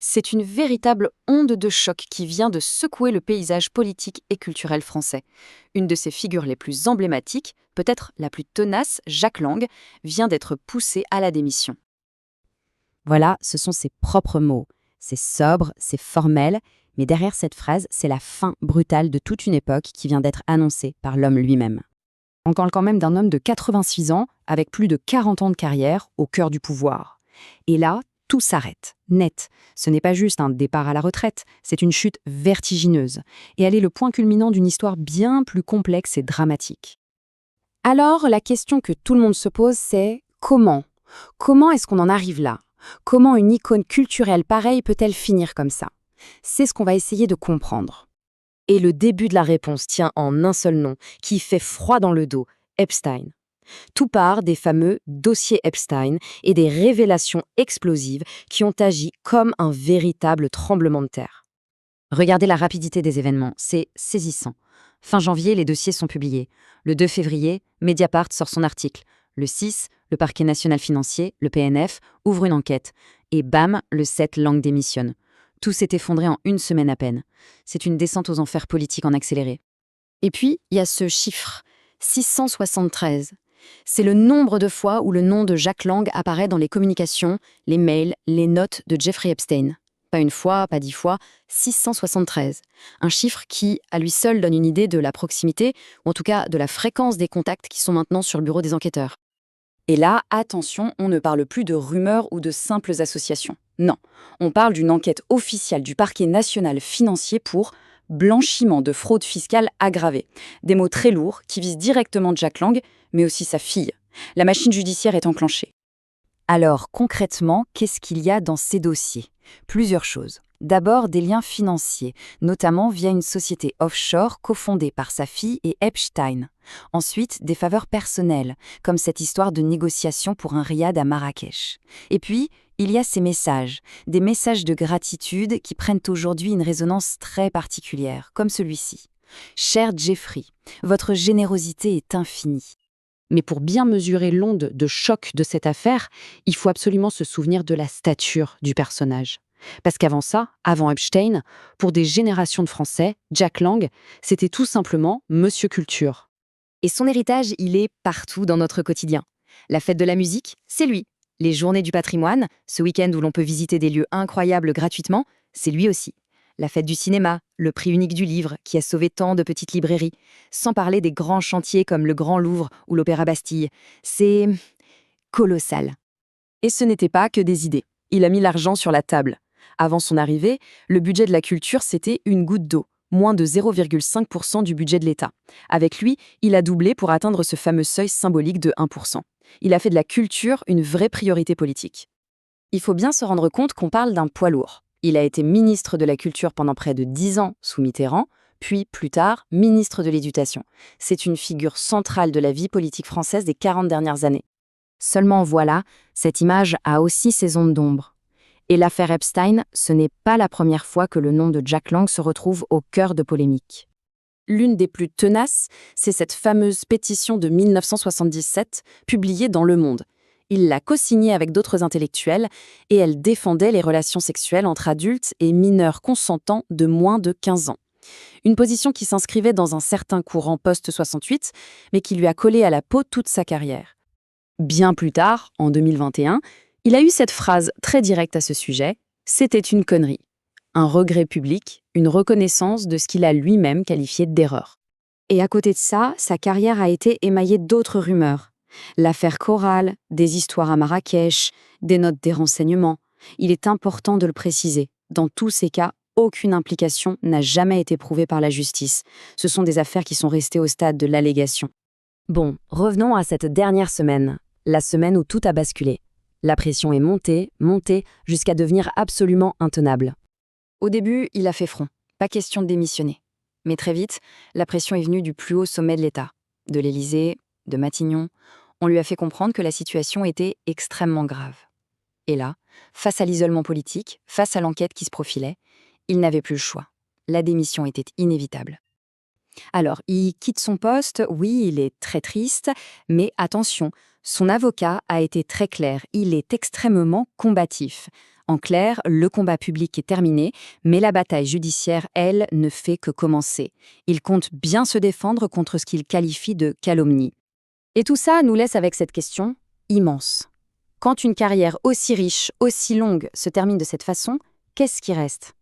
C'est une véritable onde de choc qui vient de secouer le paysage politique et culturel français. Une de ses figures les plus emblématiques, peut-être la plus tenace, Jack Lang, vient d'être poussée à la démission. Voilà, ce sont ses propres mots. C'est sobre, c'est formel, mais derrière cette phrase, c'est la fin brutale de toute une époque qui vient d'être annoncée par l'homme lui-même. On parle quand même d'un homme de 86 ans, avec plus de 40 ans de carrière, au cœur du pouvoir. Et là, tout s'arrête, net. Ce n'est pas juste un départ à la retraite, c'est une chute vertigineuse. Et elle est le point culminant d'une histoire bien plus complexe et dramatique. Alors, la question que tout le monde se pose, c'est comment? Comment est-ce qu'on en arrive là? Comment une icône culturelle pareille peut-elle finir comme ça? C'est ce qu'on va essayer de comprendre. Et le début de la réponse tient en un seul nom, qui fait froid dans le dos, Epstein. Tout part des fameux dossiers Epstein et des révélations explosives qui ont agi comme un véritable tremblement de terre. Regardez la rapidité des événements, c'est saisissant. Fin janvier, les dossiers sont publiés. Le 2 février, Mediapart sort son article. Le 6, le parquet national financier, le PNF, ouvre une enquête. Et bam, le 7, Lang démissionne. Tout s'est effondré en une semaine à peine. C'est une descente aux enfers politiques en accéléré. Et puis, il y a ce chiffre, 673. C'est le nombre de fois où le nom de Jack Lang apparaît dans les communications, les mails, les notes de Jeffrey Epstein. Pas une fois, pas 10 fois, 673. Un chiffre qui, à lui seul, donne une idée de la proximité, ou en tout cas de la fréquence des contacts qui sont maintenant sur le bureau des enquêteurs. Et là, attention, on ne parle plus de rumeurs ou de simples associations. Non, on parle d'une enquête officielle du parquet national financier pour blanchiment de fraude fiscale aggravée. Des mots très lourds qui visent directement Jack Lang, mais aussi sa fille. La machine judiciaire est enclenchée. Alors, concrètement, qu'est-ce qu'il y a dans ces dossiers? Plusieurs choses. D'abord, des liens financiers, notamment via une société offshore cofondée par sa fille et Epstein. Ensuite, des faveurs personnelles, comme cette histoire de négociation pour un riad à Marrakech. Et puis, il y a ces messages, des messages de gratitude qui prennent aujourd'hui une résonance très particulière, comme celui-ci. Cher Jeffrey, votre générosité est infinie. Mais pour bien mesurer l'onde de choc de cette affaire, il faut absolument se souvenir de la stature du personnage. Parce qu'avant ça, avant Epstein, pour des générations de Français, Jack Lang, c'était tout simplement Monsieur Culture. Et son héritage, il est partout dans notre quotidien. La fête de la musique, c'est lui. Les journées du patrimoine, ce week-end où l'on peut visiter des lieux incroyables gratuitement, c'est lui aussi. La fête du cinéma, le prix unique du livre qui a sauvé tant de petites librairies. Sans parler des grands chantiers comme le Grand Louvre ou l'Opéra Bastille. C'est colossal. Et ce n'était pas que des idées. Il a mis l'argent sur la table. Avant son arrivée, le budget de la culture, c'était une goutte d'eau, moins de 0,5% du budget de l'État. Avec lui, il a doublé pour atteindre ce fameux seuil symbolique de 1%. Il a fait de la culture une vraie priorité politique. Il faut bien se rendre compte qu'on parle d'un poids lourd. Il a été ministre de la Culture pendant près de 10 ans sous Mitterrand, puis plus tard, ministre de l'Éducation. C'est une figure centrale de la vie politique française des 40 dernières années. Seulement voilà, cette image a aussi ses ondes d'ombre. Et l'affaire Epstein, ce n'est pas la première fois que le nom de Jack Lang se retrouve au cœur de polémiques. L'une des plus tenaces, c'est cette fameuse pétition de 1977, publiée dans Le Monde. Il l'a co-signée avec d'autres intellectuels et elle défendait les relations sexuelles entre adultes et mineurs consentants de moins de 15 ans. Une position qui s'inscrivait dans un certain courant post-68, mais qui lui a collé à la peau toute sa carrière. Bien plus tard, en 2021, il a eu cette phrase très directe à ce sujet, « C'était une connerie ». Un regret public, une reconnaissance de ce qu'il a lui-même qualifié d'erreur. Et à côté de ça, sa carrière a été émaillée d'autres rumeurs. L'affaire Coral, des histoires à Marrakech, des notes des renseignements. Il est important de le préciser. Dans tous ces cas, aucune implication n'a jamais été prouvée par la justice. Ce sont des affaires qui sont restées au stade de l'allégation. Bon, revenons à cette dernière semaine, la semaine où tout a basculé. La pression est montée, montée, jusqu'à devenir absolument intenable. Au début, il a fait front. Pas question de démissionner. Mais très vite, la pression est venue du plus haut sommet de l'État, de l'Élysée, de Matignon. On lui a fait comprendre que la situation était extrêmement grave. Et là, face à l'isolement politique, face à l'enquête qui se profilait, il n'avait plus le choix. La démission était inévitable. Alors, il quitte son poste, oui, il est très triste, mais attention, Son avocat a été très clair, il est extrêmement combatif. En clair, le combat public est terminé, mais la bataille judiciaire, elle, ne fait que commencer. Il compte bien se défendre contre ce qu'il qualifie de calomnie. Et tout ça nous laisse avec cette question immense. Quand une carrière aussi riche, aussi longue se termine de cette façon, qu'est-ce qui reste?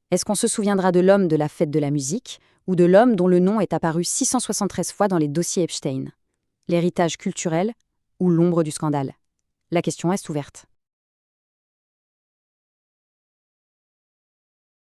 Est-ce qu'on se souviendra de l'homme de la fête de la musique ou de l'homme dont le nom est apparu 673 fois dans les dossiers Epstein? L'héritage culturel ou l'ombre du scandale? La question reste ouverte.